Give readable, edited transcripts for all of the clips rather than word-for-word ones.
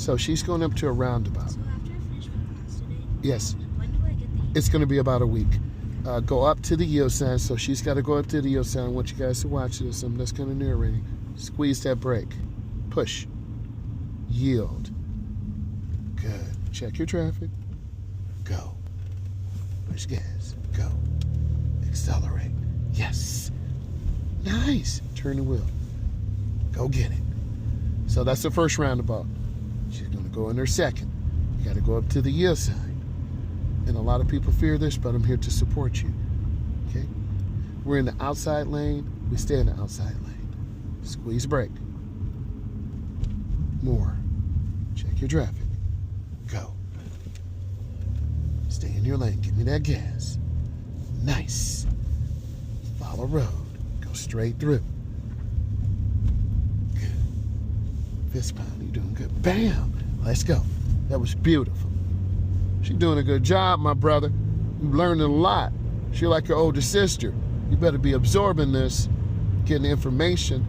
So she's going up to a roundabout. So after I finish my class today, Yes. when do I get the... It's going to be about a week. Go up to the yield sign. So she's got to go up to the yield sign. I want you guys to watch this. I'm just kind of narrating. Squeeze that brake. Push. Yield. Good. Check your traffic. Go. Push gas. Go. Accelerate. Yes. Nice. Turn the wheel. Go get it. So that's the first roundabout. She's going to go in her second. You got to go up to the yield sign. And a lot of people fear this, but I'm here to support you. Okay? We're in the outside lane. We stay in the outside lane. Squeeze brake. More. Check your traffic. Go. Stay in your lane. Give me that gas. Nice. Follow road. Go straight through. Good. Fist pound. You're doing good. Bam. Let's go. That was beautiful. She's doing a good job, my brother. You're learning a lot. She's like your older sister. You better be absorbing this, getting information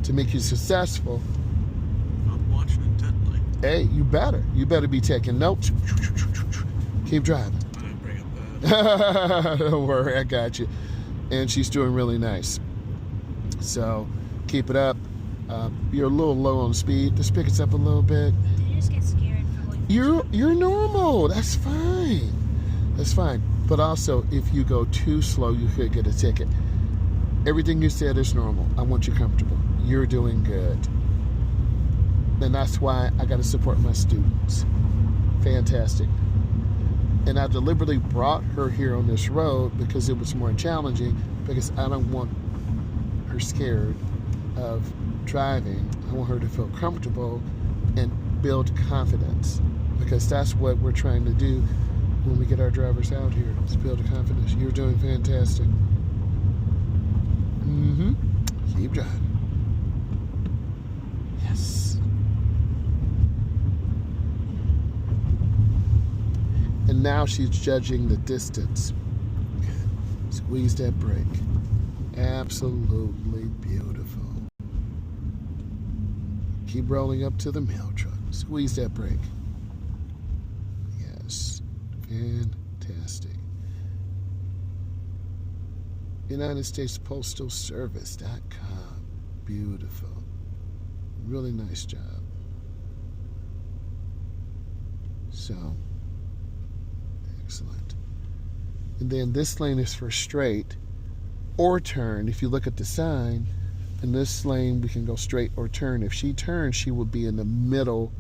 to make you successful. I'm watching intently. Hey, you better. You better be taking notes. Keep driving. I didn't bring up that. Don't worry, I got you. And she's doing really nice. So keep it up. You're a little low on speed. Just pick us up a little bit. Did you just get scared from going... You're normal. That's fine. That's fine. But also, if you go too slow, you could get a ticket. Everything you said is normal. I want you comfortable. You're doing good. And that's why I got to support my students. Fantastic. And I deliberately brought her here on this road because it was more challenging, because I don't want her scared of driving. I want her to feel comfortable and build confidence, because that's what we're trying to do when we get our drivers out here, is build a confidence. You're doing fantastic. Keep driving. Yes. And now she's judging the distance. Good. Squeeze that brake. Absolutely beautiful. Keep rolling up to the mail truck. Squeeze that brake. Yes. Fantastic. United States Postal Service.com. Beautiful. Really nice job. So, excellent. And then this lane is for straight or turn. If you look at the sign, in this lane we can go straight or turn. If she turns, she would be in the middle